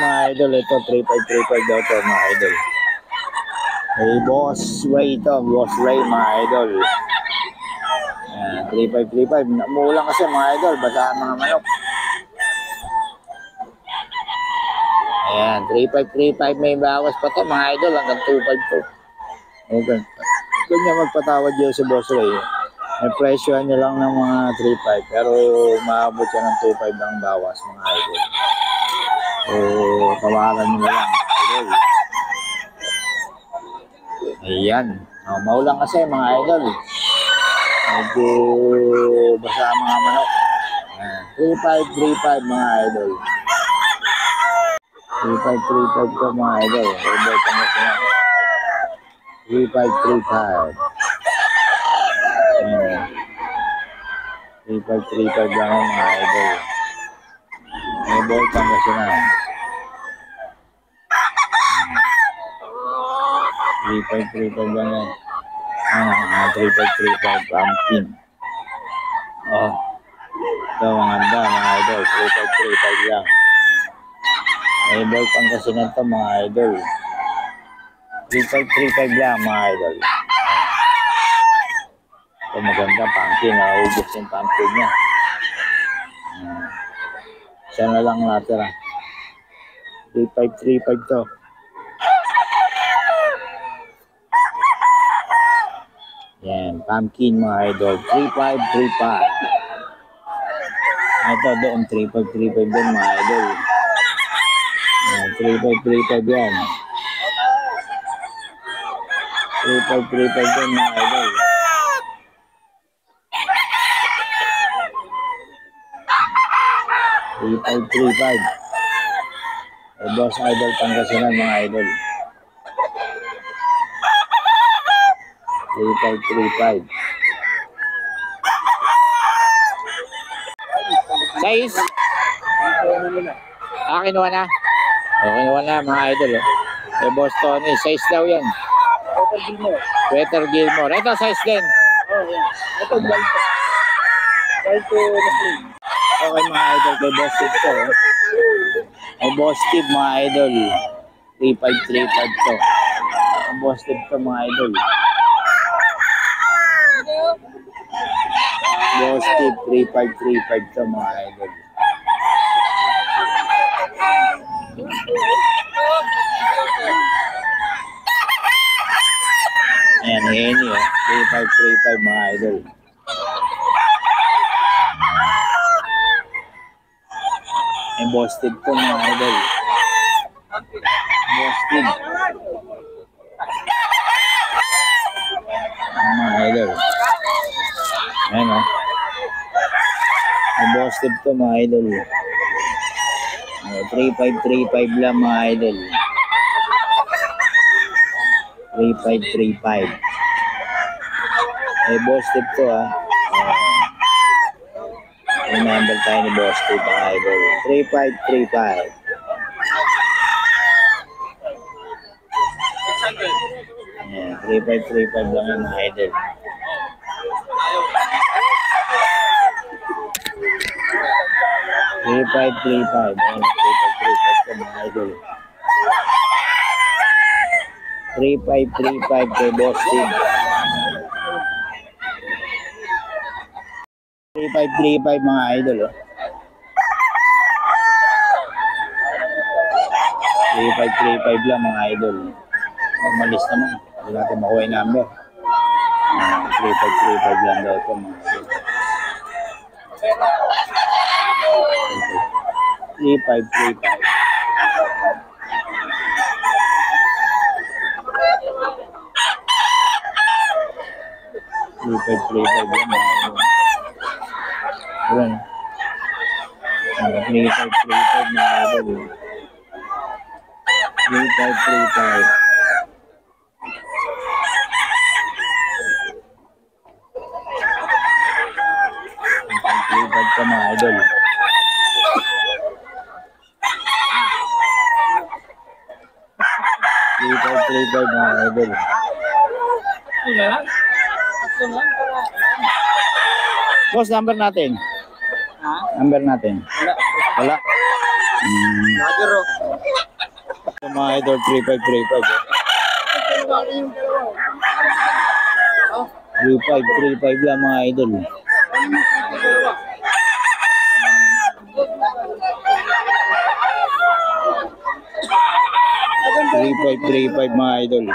mga idol. Ito, 3535 daw ito mga idol. Hey, Boss Ray ito. Boss Ray mga idol. Ayan, 3535. Umuulan kasi mga idol. Basahan mga manok. Ayan, 3535. May bawas pa to mga idol. Hanggang 25 to. Okay. Ganyan magpatawad dyan si Boss Ray. May presyo niya lang ng mga 3.5 pero maabot siya ng 2.5 ang bawas mga idol. So, tawagan nyo lang mga idol. Ayan. Maulang kasi mga idol. Medyo basa ang mga manok. 3.5 mga idol. 3.5 to mga idol. 3.5 3535 lang ang mga idol. May boltang kasi na. 3535 lang yan. 3535 pumpkin. Oh. Ito ang handa mga idol. 3535 lang. May boltang kasi na ito mga idol. 3535 lang mga idol. Ito maganda pumpkin, naubos yung pumpkin niya. Siya na lang natira. 3535 to. Yan, pumpkin mga idol. 3535. Ito doon, 3535 doon mga idol. Yan, 3535 yan. 3535 doon mga idol. 3535. Boss Idol Pangasinan mga idol. 3535. Size? Kinuha na. Kinuha na mga idol. Boss Tony, size daw yan. Peter Gilmore. Ito size din. Ito blank. Size to okay mga idol, kay Boss Steve to. Kay Boss Steve mga idol. 3535 to. Kay Boss Steve to mga idol. Boss Steve 3535 to mga idol. Ayan, Henny 3535 mga idol. May Boss Steve to mga idol. Boss Steve. Mga idol. Ayan o. May Boss Steve to mga idol. 3535 lang mga idol. 3535. May Boss Steve to ha. May number tayo ni Boss Steve mga idol. 3535. Ayan, 3535 lang yung mga idol. 3535. Ayan, 3535 to mga idol. 3535 kay Boss Steve. 3535 mga idol. 3535 lang mga idol. Malis naman. Hindi natin makuha yung number. 3535 lang daw ito mga idol. 3535. Ayan. 3535 na idol. 3535. 3535 ka mga idol. 3535 mga idol. Boss, number natin. Number natin. Wala. Ito mga idol, 3535. 3535 lang mga idol. 3535 mga idol.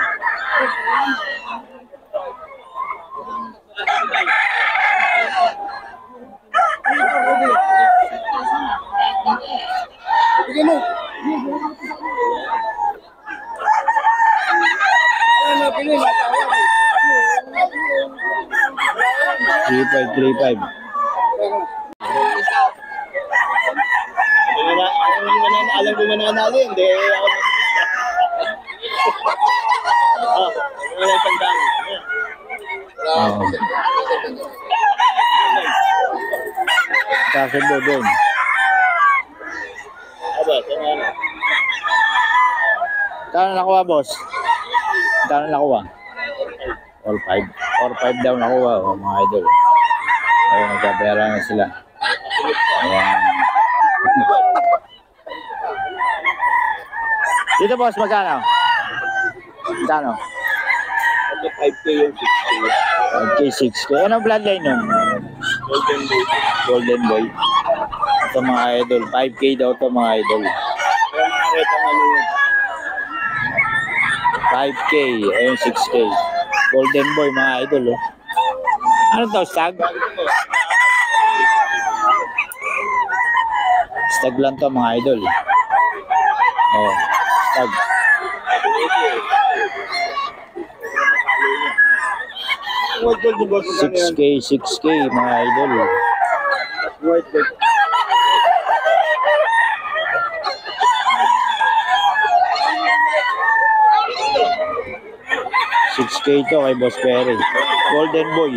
Bigyan mo. Ano, pili, matawag. 3535. Alam ko mananalo, hindi ako. Wala tandaan. Oo. Kasundo doon. Aba, ano? Kano nakuha, boss? Kano nakuha? 4-5. 4-5 daw nakuha, oh, mga idol. Ayun, nagkapera na sila. Ayan. Dito, boss, magkano? Magkano? 5K yung 6K. 5K, 6K. Ano bloodline nun? Golden Boy. Golden Boy. Ito mga idol. 5K daw ito mga idol. Kaya mga reta ano yun. 5K. Ayun, 6K. Golden Boy mga idol. Oh. Ano to, stag? Stag lang to mga idol. Oh, stag. White gold yung boss. 6K, 6K mga idol. White gold. $6K to kay Boss Perry. Golden Boy.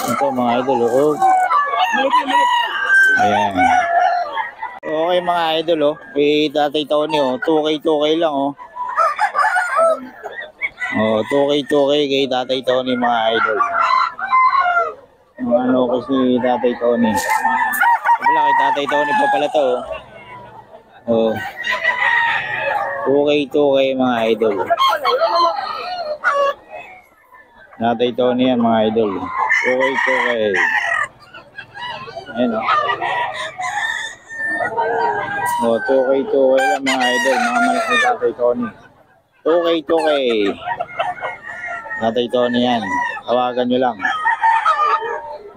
Ito mga idol. Oh. Ayan. Okay mga idol. Oh. Kay Tatay Tony. Oh. 2K, 2K lang. Oh. Oh, 2K, 2K kay Tatay Tony mga idol. Mga ano kasi Tatay Tony. Wala kay Tatay Tony pa pala to. Oh. 2K, 2K mga idol. Tatay Tony yan mga idol. 2K, 2K. Ayan o. Oh, 2K, 2K lang mga idol. Mga malaki Tatay Tony. 2K, 2K. Tatay Tony yan. Tawagan nyo lang.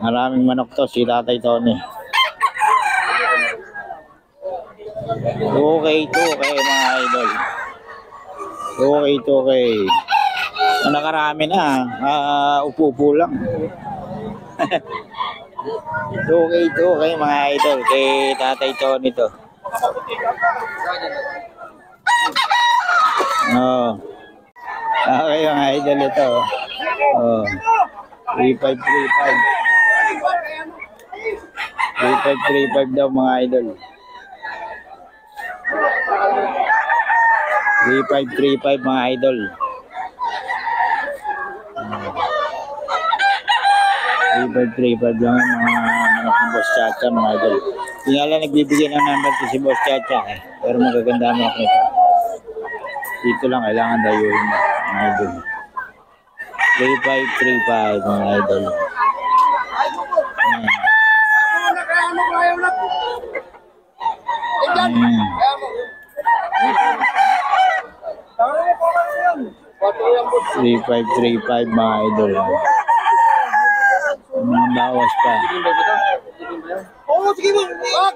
Maraming manok to si Tatay Tony. 2K, 2K mga idol. 2K, 2K. Nakarami na. Upo-upo lang. 2K, 2K mga idol. Kay Tatay Tony to. Oh. Okay mga idol ito. Oh. 3535. 3535 daw mga idol. 3535 mga idol. 3535 lang ang mga manok ng Boss Chacha mga idol. Hindi nga lang nagbibigay ng number to si Boss Chacha eh. Pero magaganda ang manok nito. Dito lang kailangan dayuhin mo mga idol. 3535 mga idol. Ayan. 3535 mga idol. Mga bawas pa. Oo, sige mo.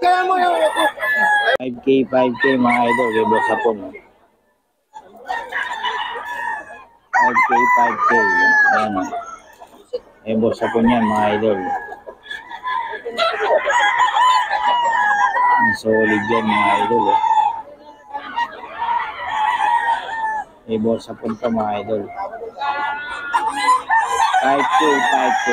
Kaya mo yan. 5K, 5K mga idol. Kay Boss Hapon. 5K, 5K. Ayan o. Kay Boss Hapon yan mga idol. Ang solid yan mga idol. Kay Boss Hapon to mga idol. 5K, 5K.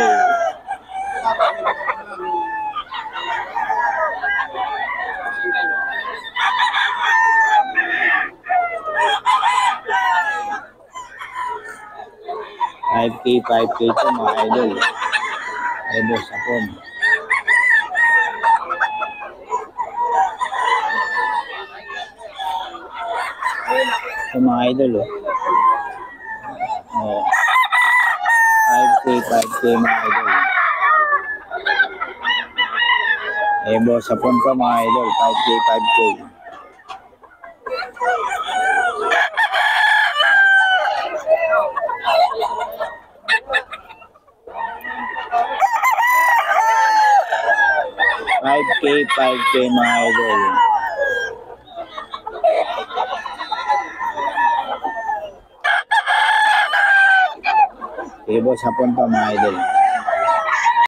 $5K to mga idol. Ay, Boss Hapon. Sa mga idol, oh. Oh. 5K, 5K mga idol. Eh, boss, sa punta mga idol, 5K, 5K. $5K mga idol. Eh, boss, sa punta mga idol.